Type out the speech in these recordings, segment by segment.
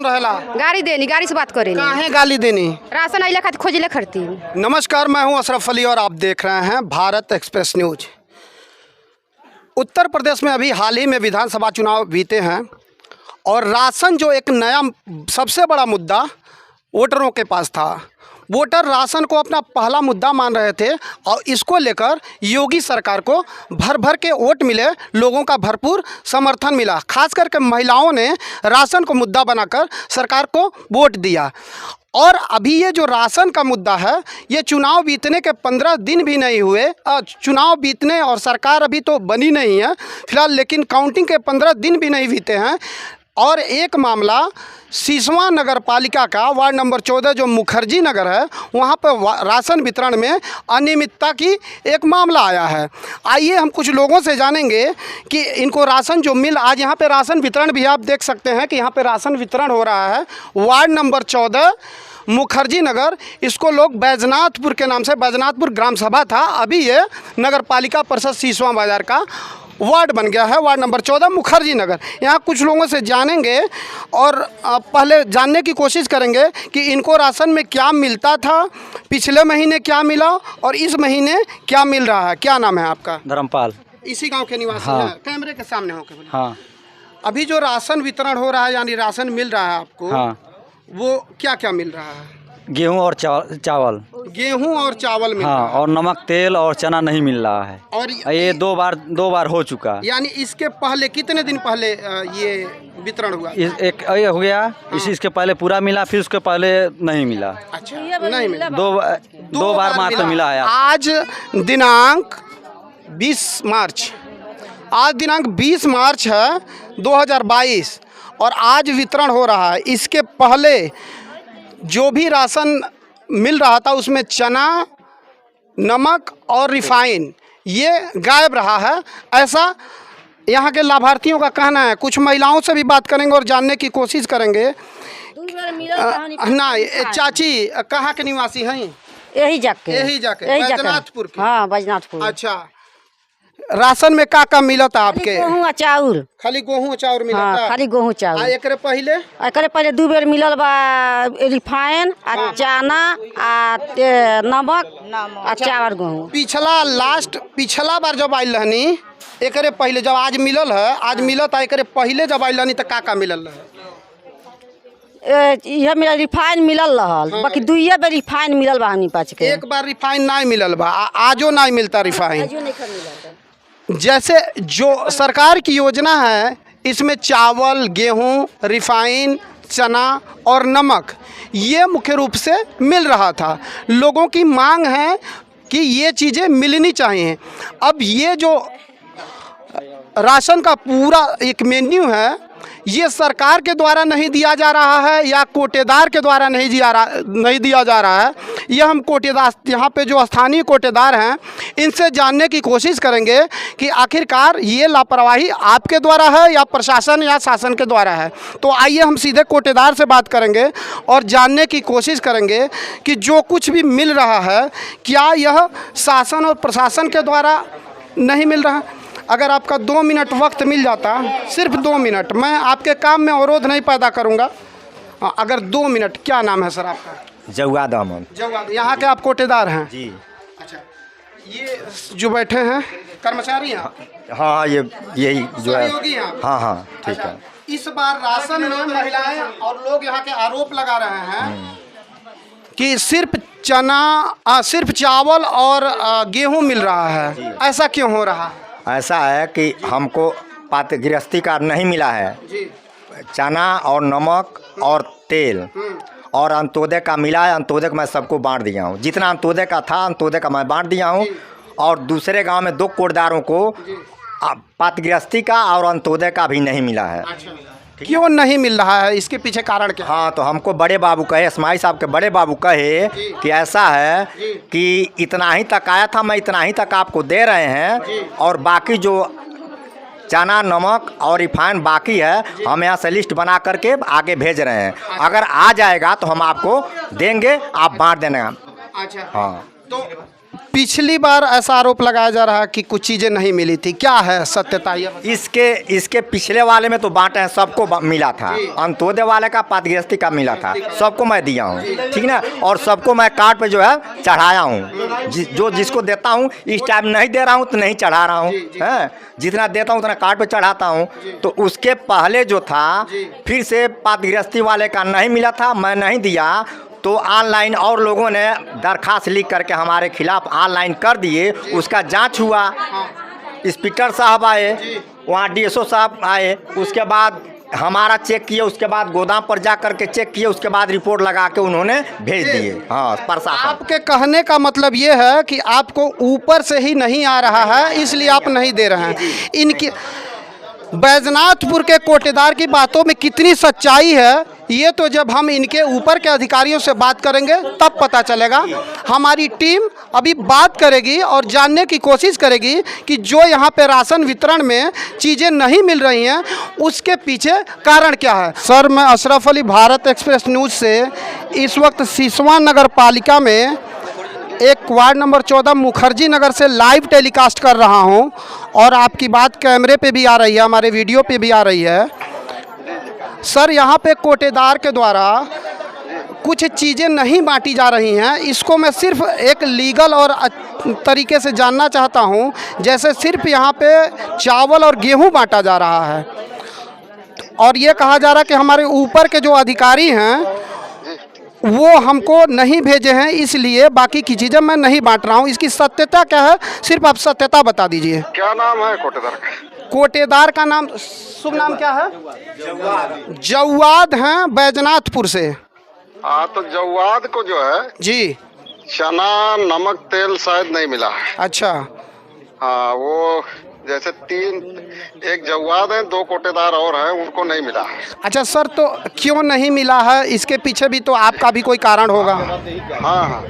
रहेला गाड़ी देनी, गाड़ी से बात करेनी। काहे गाली देनी? राशन अइले खातिर खोजले खरती। नमस्कार, मैं हूं अशरफ अली और आप देख रहे हैं भारत एक्सप्रेस न्यूज। उत्तर प्रदेश में अभी हाल ही में विधानसभा चुनाव बीते हैं और राशन जो एक नया सबसे बड़ा मुद्दा वोटरों के पास था। वोटर राशन को अपना पहला मुद्दा मान रहे थे और इसको लेकर योगी सरकार को भर भर के वोट मिले, लोगों का भरपूर समर्थन मिला। खास करके महिलाओं ने राशन को मुद्दा बनाकर सरकार को वोट दिया। और अभी ये जो राशन का मुद्दा है, ये चुनाव बीतने के 15 दिन भी नहीं हुए। चुनाव बीतने और सरकार अभी तो बनी नहीं है फिलहाल, लेकिन काउंटिंग के 15 दिन भी नहीं बीते हैं और एक मामला सिसवा नगर पालिका का वार्ड नंबर 14 जो मुखर्जी नगर है, वहाँ पर राशन वितरण में अनियमितता की एक मामला आया है। आइए हम कुछ लोगों से जानेंगे कि इनको राशन जो आज यहाँ पे राशन वितरण भी आप देख सकते हैं कि यहाँ पे राशन वितरण हो रहा है। वार्ड नंबर 14 मुखर्जी नगर, इसको लोग बैजनाथपुर के नाम से, बैजनाथपुर ग्राम सभा था, अभी ये नगर पालिका परिषद सिसवा बाजार का वार्ड बन गया है। Ward number 14 Mukherjee Nagar. यहाँ कुछ लोगों से जानेंगे और पहले जानने की कोशिश करेंगे कि इनको राशन में क्या मिलता था, पिछले महीने क्या मिला और इस महीने क्या मिल रहा है। क्या नाम है आपका? धर्मपाल। इसी गांव के निवासी हाँ। हैं? कैमरे के सामने हो के। हाँ। अभी जो राशन वितरण हो रहा है, यानी राशन मिल रहा है आपको, हाँ। वो क्या क्या मिल रहा है? गेहूं और चावल। गेहूं और चावल मिल हाँ, रहा है। और नमक, तेल और चना नहीं मिल रहा है। और ये दो बार हो चुका। यानी इसके पहले कितने दिन पहले ये वितरण हुआ? एक ये हो गया। इसके पहले पूरा मिला, फिर उसके पहले नहीं मिला। अच्छा, नहीं मिला। दो बार मात्र मिला है। आज दिनांक 20 मार्च, आज दिनांक 20 मार्च है 2022 और आज वितरण हो रहा है। इसके पहले जो भी राशन मिल रहा था उसमें चना, नमक और रिफाइन ये गायब रहा है, ऐसा यहाँ के लाभार्थियों का कहना है। कुछ महिलाओं से भी बात करेंगे और जानने की कोशिश करेंगे। ना चाची कहाँ के निवासी हैं? यही जाके बैजनाथपुर के। हाँ, बैजनाथपुर। अच्छा, राशन में का मिलता आपके? गेहूं आ चाउर। खाली गेहूं चाउर मिलता? हाँ, खाली गेहूं चाउर। एकरे पहले 2 बेर मिलल बा रिफाइन आ चना आ नमक आ चावल गेहूं। पिछला बार जब आयल रहनी, एकरे पहले जब आज मिलल है, आज मिलत है, एकरे पहले जब आयल रहनी तो का मिलल है? यह मिला रिफाइन मिलल रहल। हाँ, बाकी 2 बेर रिफाइन मिलल बा हनी पाँच के। एक बार रिफाइन नहीं मिलल बा, आजो नहीं मिलता रिफाइन। जैसे जो सरकार की योजना है, इसमें चावल, गेहूं, रिफाइन, चना और नमक ये मुख्य रूप से मिल रहा था। लोगों की मांग है कि ये चीज़ें मिलनी चाहिए। अब ये जो राशन का पूरा एक मेन्यू है, ये सरकार के द्वारा नहीं दिया जा रहा है या कोटेदार के द्वारा नहीं दिया जा रहा है। यह हम कोटेदार, यहाँ पे जो स्थानीय कोटेदार हैं, इनसे जानने की कोशिश करेंगे कि आखिरकार ये लापरवाही आपके द्वारा है या प्रशासन या शासन के द्वारा है। तो आइए हम सीधे कोटेदार से बात करेंगे और जानने की कोशिश करेंगे कि जो कुछ भी मिल रहा है, क्या यह शासन और प्रशासन के द्वारा नहीं मिल रहा है। अगर आपका 2 मिनट वक्त मिल जाता, सिर्फ 2 मिनट, मैं आपके काम में अवरोध नहीं पैदा करूंगा। अगर 2 मिनट। क्या नाम है सर आपका? जवाद अहमद। जवाद। यहाँ के आप कोटेदार हैं? जी। अच्छा, ये जो बैठे हैं कर्मचारी हैं? हाँ, यही जो है। सहयोगी हैं आप? हाँ, ठीक अच्छा, है। इस बार राशन में महिलाएं और लोग यहाँ के आरोप लगा रहे हैं कि सिर्फ सिर्फ चावल और गेहूं मिल रहा है। ऐसा क्यों हो रहा है? ऐसा है कि हमको पात्र गृहस्थी कार्ड नहीं मिला है जी। चना और नमक और तेल और अंत्योदय का मिला है। अंत्योदय का मैं सबको बांट दिया हूँ, जितना अंत्योदय का था अंत्योदय का मैं बांट दिया हूँ। और दूसरे गांव में 2 कोटदारों को पात्र गृहस्थी का और अंत्योदय का भी नहीं मिला है। अच्छा, क्यों नहीं मिल रहा है? इसके पीछे कारण क्या? हाँ, तो हमको बड़े बाबू कहे, इस्माइल साहब के बड़े बाबू कहे कि ऐसा है कि इतना ही तक आया था, मैं इतना ही तक आपको दे रहे हैं और बाकी जो चना, नमक और रिफाइन बाकी है, हम यहाँ से लिस्ट बना करके आगे भेज रहे हैं। अगर आ जाएगा तो हम आपको देंगे, आप बांट देना। अच्छा, हाँ, तो पिछली बार ऐसा आरोप लगाया जा रहा है कि कुछ चीज़ें नहीं मिली थी, क्या है सत्यता ये बताइए? इसके पिछले वाले में तो बांटे हैं, सबको मिला था। अंत्योदय वाले का पातगृहस्थी का मिला था, सबको मैं दिया हूँ, ठीक ना। और सबको मैं कार्ड पे जो है चढ़ाया हूँ। जो जिसको देता हूँ, इस टाइम नहीं दे रहा हूँ तो नहीं चढ़ा रहा हूँ, है जितना देता हूँ उतना कार्ड पे चढ़ाता हूँ। तो उसके पहले जो था फिर से पातगृहस्थी वाले का नहीं मिला था, मैं नहीं दिया, तो ऑनलाइन और लोगों ने दरखास्त लिख करके हमारे खिलाफ ऑनलाइन कर दिए। उसका जांच हुआ, इंस्पेक्टर साहब आए, वहाँ डीएसओ साहब आए, उसके बाद हमारा चेक किए, उसके बाद गोदाम पर जा कर के चेक किए, उसके बाद रिपोर्ट लगा के उन्होंने भेज दिए। हाँ, प्रशासन। आपके कहने का मतलब ये है कि आपको ऊपर से ही नहीं आ रहा है, इसलिए आप नहीं दे रहे हैं। इनकी बैजनाथपुर के कोटेदार की बातों में कितनी सच्चाई है, ये तो जब हम इनके ऊपर के अधिकारियों से बात करेंगे तब पता चलेगा। हमारी टीम अभी बात करेगी और जानने की कोशिश करेगी कि जो यहाँ पे राशन वितरण में चीज़ें नहीं मिल रही हैं उसके पीछे कारण क्या है। सर, मैं अशरफ अली, भारत एक्सप्रेस न्यूज़ से इस वक्त सिसवा नगर पालिका में एक वार्ड नंबर 14 मुखर्जी नगर से लाइव टेलीकास्ट कर रहा हूं और आपकी बात कैमरे पे भी आ रही है, हमारे वीडियो पे भी आ रही है। सर, यहां पे कोटेदार के द्वारा कुछ चीज़ें नहीं बांटी जा रही हैं, इसको मैं सिर्फ एक लीगल और तरीके से जानना चाहता हूं। जैसे सिर्फ यहां पे चावल और गेहूं बांटा जा रहा है और ये कहा जा रहा है कि हमारे ऊपर के जो अधिकारी हैं वो हमको नहीं भेजे हैं, इसलिए बाकी की चीज़ें मैं नहीं बांट रहा हूँ। इसकी सत्यता क्या है, सिर्फ आप सत्यता बता दीजिए। क्या नाम है कोटेदार का? कोटेदार का नाम, शुभ नाम क्या है? जवाद हैं, बैजनाथपुर से। हाँ, तो जवाद को जो है जी, चना नमक तेल शायद नहीं मिला है। अच्छा। हाँ, वो जैसे एक जवाद है, 2 कोटेदार और हैं, उनको नहीं मिला है। अच्छा सर, तो क्यों नहीं मिला है, इसके पीछे भी तो आपका भी कोई कारण होगा। हाँ हाँ,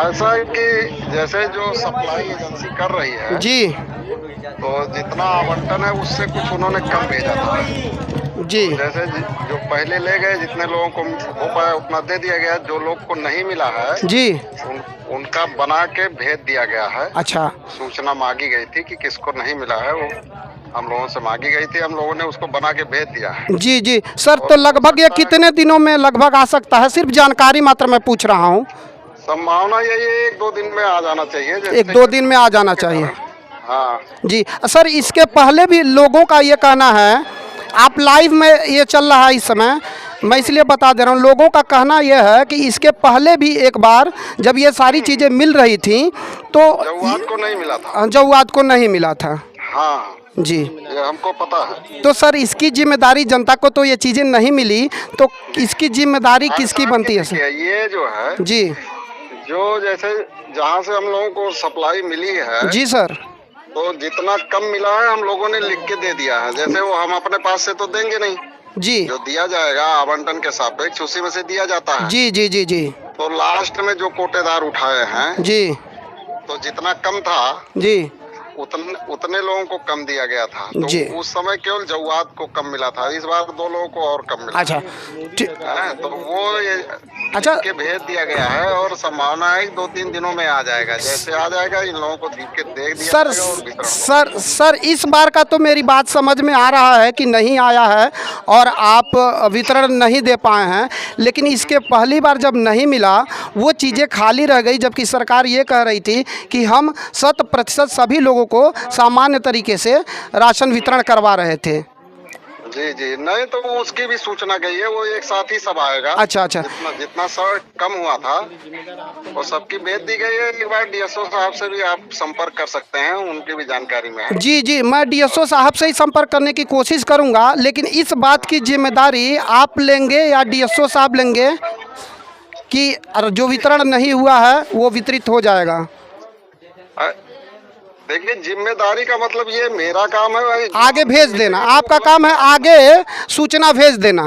ऐसा है कि जैसे जो सप्लाई एजेंसी कर रही है जी तो जितना आवंटन है उससे कुछ उन्होंने कम भेजा था जी। जैसे जो पहले ले गए, जितने लोगों को हो पाया उतना दे दिया गया। जो लोग को नहीं मिला है जी, उनका बना के भेज दिया गया है। अच्छा। सूचना मांगी गई थी कि किसको नहीं मिला है, वो हम लोगों से मांगी गई थी, हम लोगों ने उसको बना के भेज दिया है। जी जी सर, तो लगभग ये कितने दिनों में लगभग आ सकता है? सिर्फ जानकारी मात्र मैं पूछ रहा हूँ। संभावना यही है 1-2 दिन में आ जाना चाहिए। 1-2 दिन में आ जाना चाहिए। हाँ जी सर, इसके पहले भी लोगों का ये कहना है, आप लाइव में ये चल रहा है इस समय, मैं इसलिए बता दे रहा हूँ, लोगों का कहना यह है कि इसके पहले भी एक बार जब ये सारी चीज़ें मिल रही थी तो जवाद को नहीं मिला था। जवाद को नहीं मिला था। हाँ जी, ये हमको पता है। तो सर इसकी जिम्मेदारी, जनता को तो ये चीज़ें नहीं मिली, तो इसकी जिम्मेदारी किसकी बनती है सर? ये जो है जी, जो जैसे जहाँ से हम लोगों को सप्लाई मिली है जी सर, तो जितना कम मिला है हम लोगों ने लिख के दे दिया है। जैसे वो हम अपने पास से तो देंगे नहीं, जी जो दिया जाएगा आवंटन के सापेक्ष उसी में से दिया जाता है। जी जी जी जी। तो लास्ट में जो कोटेदार उठाए हैं जी तो जितना कम था जी, उतने लोगों को कम दिया गया था। तो जी। उस समय केवल जवाद को कम मिला था, इस बार 2 लोगों को और कम मिला। अच्छा है, तो वो ये अच्छा के भेज दिया गया है और संभावना है 2-3 दिनों में आ जाएगा। जैसे आ जाएगा इन लोगों को लिख के दे दिया सर जाएगा और वितरण सर सर इस बार का तो मेरी बात समझ में आ रहा है कि नहीं आया है और आप वितरण नहीं दे पाए हैं, लेकिन इसके पहली बार जब नहीं मिला वो चीज़ें खाली रह गई, जबकि सरकार ये कह रही थी कि हम 100% सभी लोगों को सामान्य तरीके से राशन वितरण करवा रहे थे। जी जी, नहीं तो उसकी भी सूचना गई है, वो एक साथ ही सब आएगा। अच्छा अच्छा, जितना सर कम हुआ था वो सबकी भेज दी गई है। एक बार डीएसओ साहब से भी आप संपर्क कर सकते हैं, उनकी भी जानकारी में है। जी जी, मैं डीएसओ साहब से ही संपर्क करने की कोशिश करूंगा, लेकिन इस बात की जिम्मेदारी आप लेंगे या डीएसओ साहब लेंगे कि जो वितरण नहीं हुआ है वो वितरित हो जाएगा? देखिए, जिम्मेदारी का मतलब ये मेरा काम है भाई, आगे भेज देना, आपका काम है आगे सूचना भेज देना।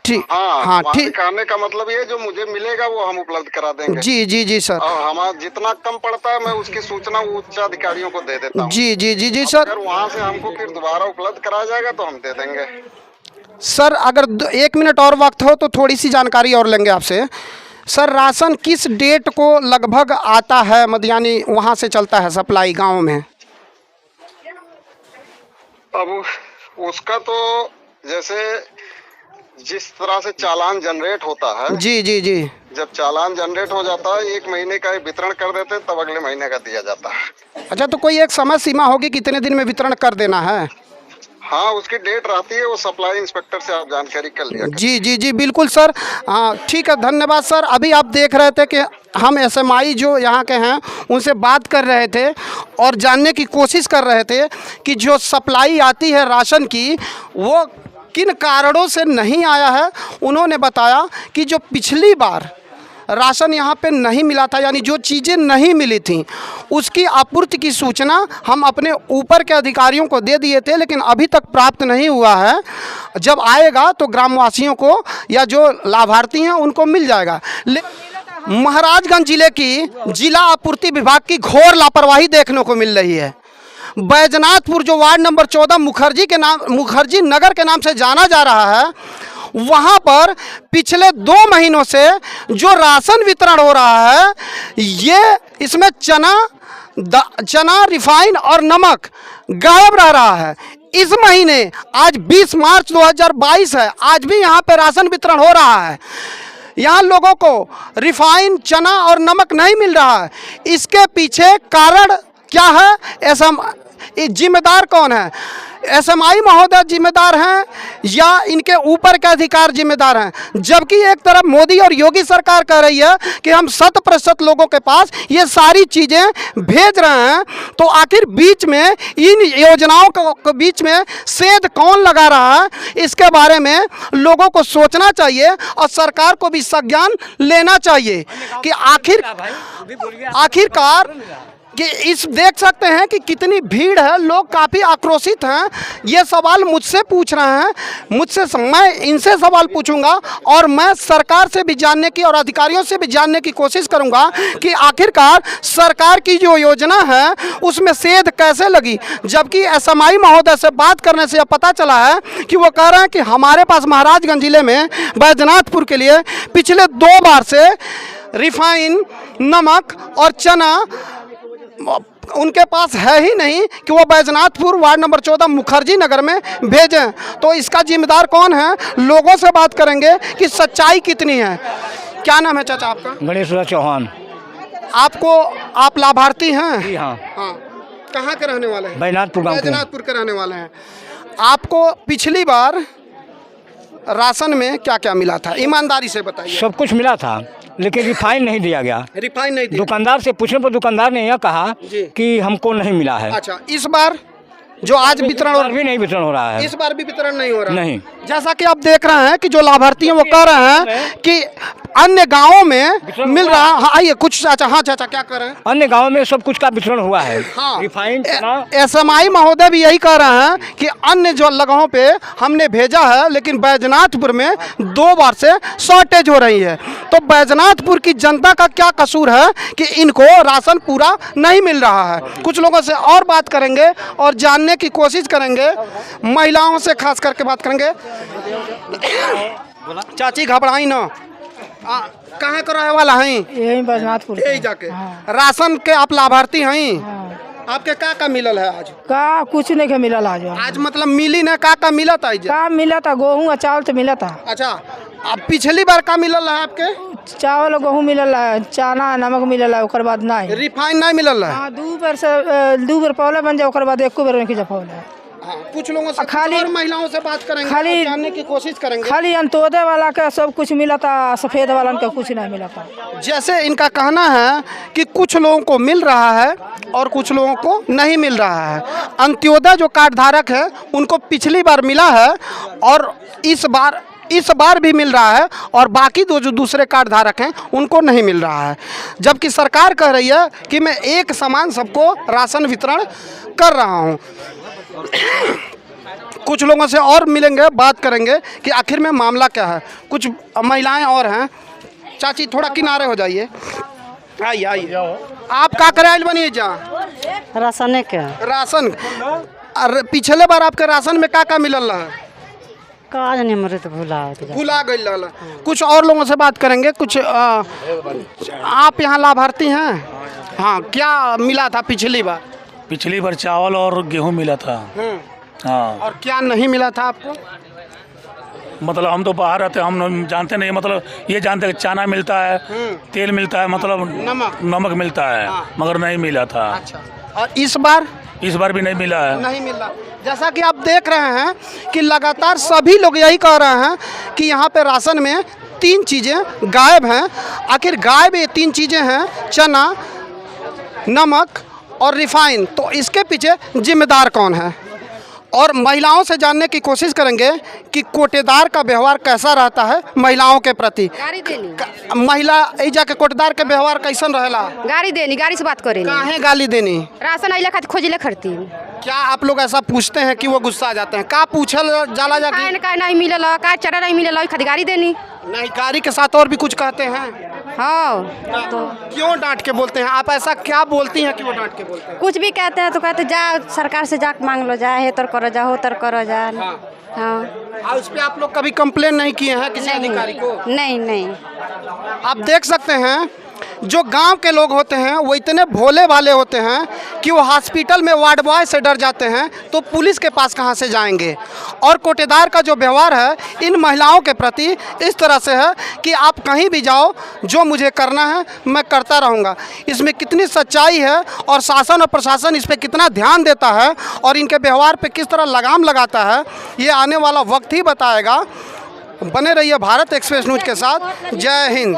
ठीक, हाँ ठीक, कहने का मतलब ये जो मुझे मिलेगा वो हम उपलब्ध करा देंगे। जी जी जी सर, और हमारा जितना कम पड़ता है मैं उसकी सूचना उच्च अधिकारियों को दे देता हूँ। जी जी जी जी सर। अगर वहाँ से हमको फिर दोबारा उपलब्ध कराया जाएगा तो हम दे देंगे। सर अगर 1 मिनट और वक्त हो तो थोड़ी सी जानकारी और लेंगे आपसे। सर राशन किस डेट को लगभग आता है, मतलब यानी वहाँ से चलता है सप्लाई गांव में? अब उसका तो जैसे जिस तरह से चालान जनरेट होता है, जी जी जी। जब चालान जनरेट हो जाता है 1 महीने का ही वितरण कर देते हैं, तब अगले महीने का दिया जाता है। अच्छा, तो कोई एक समय सीमा होगी कितने दिन में वितरण कर देना है? हाँ, उसकी डेट रहती है, वो सप्लाई इंस्पेक्टर से आप जानकारी कर लिया। जी जी जी बिल्कुल सर। हाँ ठीक है, धन्यवाद सर। अभी आप देख रहे थे कि हम एसएमआई जो यहाँ के हैं उनसे बात कर रहे थे और जानने की कोशिश कर रहे थे कि जो सप्लाई आती है राशन की वो किन कारणों से नहीं आया है। उन्होंने बताया कि जो पिछली बार राशन यहाँ पे नहीं मिला था, यानी जो चीज़ें नहीं मिली थी उसकी आपूर्ति की सूचना हम अपने ऊपर के अधिकारियों को दे दिए थे, लेकिन अभी तक प्राप्त नहीं हुआ है। जब आएगा तो ग्रामवासियों को या जो लाभार्थी हैं उनको मिल जाएगा। महाराजगंज जिले की जिला आपूर्ति विभाग की घोर लापरवाही देखने को मिल रही है। बैजनाथपुर जो वार्ड नंबर 14 मुखर्जी नगर के नाम से जाना जा रहा है, वहाँ पर पिछले 2 महीनों से जो राशन वितरण हो रहा है, ये इसमें चना रिफाइन और नमक गायब रह रहा है। इस महीने आज 20 मार्च 2022 है, आज भी यहाँ पे राशन वितरण हो रहा है। यहाँ लोगों को रिफाइन, चना और नमक नहीं मिल रहा है। इसके पीछे कारण क्या है? ऐसा जिम्मेदार कौन है? एसएमआई महोदय जिम्मेदार हैं या इनके ऊपर के अधिकार जिम्मेदार हैं? जबकि एक तरफ मोदी और योगी सरकार कह रही है कि हम 100% लोगों के पास ये सारी चीज़ें भेज रहे हैं, तो आखिर बीच में इन योजनाओं के बीच में सेंध कौन लगा रहा है? इसके बारे में लोगों को सोचना चाहिए और सरकार को भी संज्ञान लेना चाहिए कि आखिरकार कि इस देख सकते हैं कि कितनी भीड़ है, लोग काफ़ी आक्रोशित हैं। ये सवाल मुझसे पूछ रहे हैं, मैं इनसे सवाल पूछूंगा और मैं सरकार से भी जानने की और अधिकारियों से भी जानने की कोशिश करूंगा कि आखिरकार सरकार की जो योजना है उसमें सेंध कैसे लगी। जबकि एसएमआई महोदय से बात करने से पता चला है कि वो कह रहे हैं कि हमारे पास महाराजगंज जिले में बैजनाथपुर के लिए पिछले 2 बार से रिफाइन, नमक और चना उनके पास है ही नहीं कि वो बैजनाथपुर वार्ड नंबर 14 मुखर्जी नगर में भेजें। तो इसका जिम्मेदार कौन है? लोगों से बात करेंगे कि सच्चाई कितनी है। क्या नाम है चाचा आपका? गणेश चौहान। आप लाभार्थी हैं? जी हाँ। हाँ, कहाँ के रहने वाले हैं? बैजनाथपुर के रहने वाले हैं। आपको पिछली बार राशन में क्या क्या मिला था? ईमानदारी से बताइए। सब कुछ मिला था, लेकिन रिफाइन नहीं दिया गया। रिफाइन नहीं दिया? दुकानदार से पूछने पर दुकानदार ने यह कहा कि हमको नहीं मिला है। अच्छा, इस बार जो आज वितरण भी नहीं वितरण हो रहा है। इस बार भी वितरण नहीं हो रहा नहीं। जैसा कि आप देख रहे हैं कि जो लाभार्थी हैं वो कह रहे हैं कि अन्य गांवों में मिल रहा है। हाँ आइए कुछ चाचा। हाँ चाचा क्या कर रहे हैं? अन्य गांवों में सब कुछ का वितरण हुआ है। हाँ, रिफाइन, एसएमआई महोदय भी यही कह रहे हैं कि अन्य जो जगहों पे हमने भेजा है, लेकिन बैजनाथपुर में 2 बार से शॉर्टेज हो रही है। तो बैजनाथपुर की जनता का क्या कसूर है कि इनको राशन पूरा नहीं मिल रहा है? कुछ लोगों से और बात करेंगे और जानने की कोशिश करेंगे, महिलाओं से खास करके बात करेंगे। चाची घबराई ना, कहाँ का रहे वाला हैं? यही बैजनाथपुर यही जाके। राशन के आप लाभार्थी हैं? आपके का मिलल है आज? का कुछ नहीं के मिलल आज मतलब मिली ना का मिला था? का मिला था? गेहूँ और चावल तो मिला था। अच्छा, अब पिछली बार का मिलल है आपके? चावल और गेहूँ मिलल है, चना नमक मिलल है, ओकर बाद नहीं। रिफाइन नहीं मिलल है? हाँ, 2 बेर पौले बन जाए, ओकर बाद 1 बेर नहीं पौले। हाँ, कुछ लोगों से खाली और महिलाओं से बात करेंगे, खाली जानने की कोशिश करेंगे। खाली अंत्योदय वाला का सब कुछ मिला था, सफ़ेद वाला का कुछ नहीं मिला था। जैसे इनका कहना है कि कुछ लोगों को मिल रहा है और कुछ लोगों को नहीं मिल रहा है। अंत्योदय जो कार्ड धारक है उनको पिछली बार मिला है और इस बार भी मिल रहा है, और बाकी जो दूसरे कार्ड धारक हैं उनको नहीं मिल रहा है। जबकि सरकार कह रही है कि मैं एक समान सबको राशन वितरण कर रहा हूँ। कुछ लोगों से और मिलेंगे, बात करेंगे कि आखिर में मामला क्या है। कुछ महिलाएं और हैं। चाची थोड़ा किनारे हो जाइए, आइए। आप का कराइल बनिए जा? राशन के राशन। पिछले बार आपके राशन में का मिलल है? का जाने हमारे तो भूला भुला गई लाला। कुछ और लोगों से बात करेंगे। कुछ आप यहाँ लाभार्थी हैं? हाँ, क्या मिला था पिछली बार? पिछली बार चावल और गेहूं मिला था। हाँ, और क्या नहीं मिला था आपको? मतलब हम तो बाहर रहते हैं, हम जानते नहीं, मतलब ये जानते हैं कि चना मिलता है, तेल मिलता है, मतलब नमक मिलता है, मगर नहीं मिला था। अच्छा, और इस बार भी नहीं मिला है। नहीं मिला। जैसा कि आप देख रहे हैं कि लगातार सभी लोग यही कह रहे हैं कि यहाँ पे राशन में 3 चीज़ें गायब हैं। आखिर गायब ये 3 चीज़ें हैं, चना, नमक और रिफाइन। तो इसके पीछे जिम्मेदार कौन है? और महिलाओं से जानने की कोशिश करेंगे कि कोटेदार का व्यवहार कैसा रहता है महिलाओं के प्रति। गाड़ी देनी, महिला एजा के कोटेदार के व्यवहार कैसन रहेला? गाड़ी देनी, गाड़ी से बात करेनी, काहे गाली देनी? राशन अइला खातिर खोजिले खरती। क्या आप लोग ऐसा पूछते हैं कि वो गुस्सा आ जाते हैं? का पूछल जाला जा काहे न काहे नहीं मिलल, का चढ़ा नहीं मिलल, खातिर गाड़ी देनी। नहीं, गाड़ी के साथ और भी कुछ कहते हैं? हाँ, तो क्यों डांट के बोलते हैं? आप ऐसा क्या बोलती हैं कि वो डांट के बोलते हैं? कुछ भी कहते हैं तो कहते जा सरकार से जाके मांग लो, जा हे तर करो, जा हो तर करो, जा। हाँ, और उस पर आप लोग कभी कंप्लेन नहीं किए हैं किसी अधिकारी को? नहीं। आप देख सकते हैं जो गांव के लोग होते हैं वो इतने भोले भाले होते हैं कि वो हॉस्पिटल में वार्ड बॉय से डर जाते हैं, तो पुलिस के पास कहां से जाएंगे। और कोटेदार का जो व्यवहार है इन महिलाओं के प्रति इस तरह से है कि आप कहीं भी जाओ, जो मुझे करना है मैं करता रहूँगा। इसमें कितनी सच्चाई है और शासन और प्रशासन इस पर कितना ध्यान देता है और इनके व्यवहार पर किस तरह लगाम लगाता है, ये आने वाला वक्त ही बताएगा। बने रहिए भारत एक्सप्रेस न्यूज़ के साथ। जय हिंद।